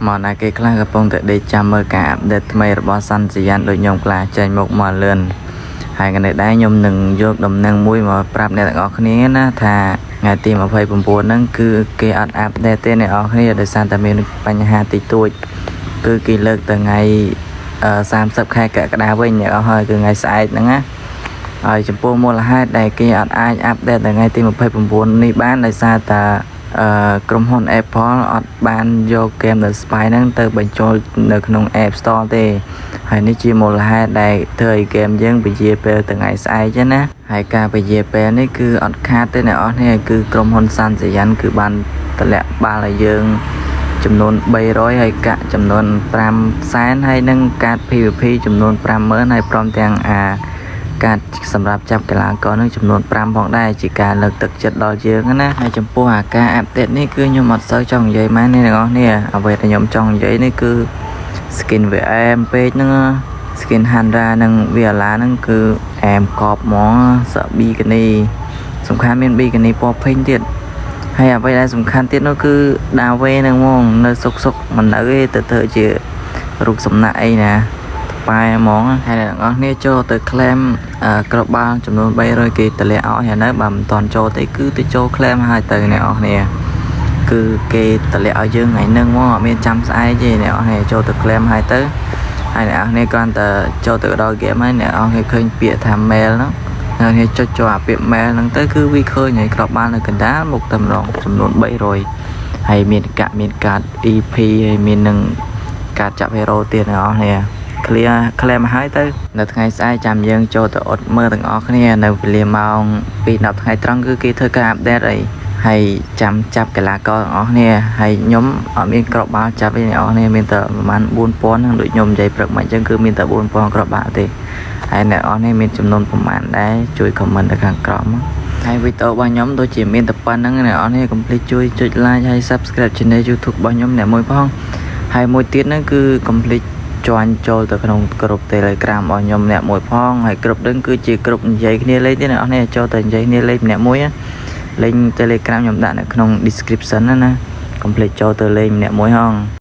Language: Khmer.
mà này cái class gặp phong tự để chăm mơ cả để mày bỏ săn chỉ ăn đôi nhom là chơi một mà lên hai cái này đã nhom nừng vô đầm nâng mũi mà prap này là khné na thà ngày tìm mà phải bùn bùn nâng cứ cái áp để tên này ở khné để san tạm miền bánh hà tì tuổi cứ kỳ lực từ ngày sam sập khai cả cái đá với nhở hơi từ ngày sai nữa á rồi chụp po mua là hai đại cái ai áp để từ ngày tìm mà phải bùn bùn đi bán để xa taក្រុមហ៊ុន Apple អត់បានយកហ្គេម The Spy ហ្នឹងទៅបញ្ចូលនៅក្នុង App Store ទេហើយនេះជាមូលហេតុដែលធ្វើឲ្យហ្គេមយើងពជាពេលថ្ងៃស្អែកចឹងណាហើយការពជាពេលនេះគឺអត់ខាតទេអ្នកនរនេះគឺក្រុមហ៊ុន Sansayan គឺបានតម្លាក់បាល់ឲ្យយើងចំនួន300ហើយកាក់ចំនួន5សែនហើយនឹងកាត PVP ចំនួន50000ហើយព្រមទាំងកាតសម្រាប់ចាប់កីឡាករនឹងចំនួន5ផងដែរជាការលើកទឹកចិត្តដល់យើងណាហើយចំពោះការអាប់ដេតនេះគឺខ្ញុំអត់សូវចង់និយាយម៉ែនេះទាំងអស់នេះអ្វីដែលខ្ញុំចង់និយាយនេះគឺ skin VM ពេកហ្នឹង skin Handra និង Viola ហ្នឹងគឺអែមកប់ហ្មងសប៊ីកានីសំខាន់មានប៊ីកានីពណ៌ពេញទៀតហើយអ្វីដែលសំខាន់ទៀតនោះគឺដាវេហ្នឹងហ្មងនៅសុកមិននៅទេទៅធ្វើជារូបសំណាក់អីណាបែហ្មងហើយអ្នកនរគ្នាចូលទៅ claim ក្របបាល់ចំនួន300គេតម្លាក់ឲ្យហើយនៅបើមិនតន់ចូលទេគឺទៅចូល claim ហើយទៅអ្នកនរគ្នាគឺគេតម្លាក់ឲ្យយើងថ្ងៃហ្នឹងមកអត់មានចាំស្អែកទេអ្នកនរគ្នាចូលទៅ claim ហើយទៅហើយអ្នកនរគ្នាគ្រាន់តែចូលទៅដល់ game ហើយអ្នកនរគ្នាឃើញពាក្យថា mail ហ្នឹងអ្នកនរគ្នាចុចចូលអាពាក្យ mail ហ្នឹងទៅគឺវាឃើញហើយក្របបាល់នៅកណ្ដាលមុខតែម្ដងចំនួន300ហើយមានកាត EP ហើយមាននឹងកាតចាប់ hero ទៀតអ្នកនរគ្នាclaim ហើយទៅនៅថ្ងៃស្អែកចាំយើងចូលទៅអត់មើលទាំងអស់គ្នានៅវេលាម៉ោង2:10ថ្ងៃត្រង់គឺគេធ្វើការអាប់ដេតហើយចាំចាប់កីឡាករទាំងអស់គ្នាហើយខ្ញុំអត់មានក្របបាល់ចាប់ទេអ្នកនរគ្នាមានតែប្រហែល4000ហ្នឹងដូចខ្ញុំនិយាយព្រឹកមកអញ្ចឹងគឺមានតែ4000ក្របបាល់ទេហើយអ្នកនរគ្នាមានចំនួនប្រហែលដែរជួយ comment នៅខាងក្រោមហើយវីដេអូរបស់ខ្ញុំដូចជាមានតែប៉ុណ្្នឹងអ្នកនរគ្នាកុំភ្លេចជួយចុច like ហើយ subscribe channel YouTube របស់ខ្ញុំអ្នកមួយផងហើយមួយទៀតហ្នឹងគឺកុំភ្លេចចូលទៅក្នុងក្រុម Telegram របស់ខ្ញុំអ្នកមួយផងហើយក្រុមហ្នឹងគឺជាក្រុមនិយាយគ្នាលេខទេអ្នកនរចូលទៅនិយាយគ្នាលេខម្នាក់មួយលេខ Telegram ខ្ញុំដាក់នៅក្នុង description ណាកុំភ្លេចចូលទៅលេខម្នាក់មួយហង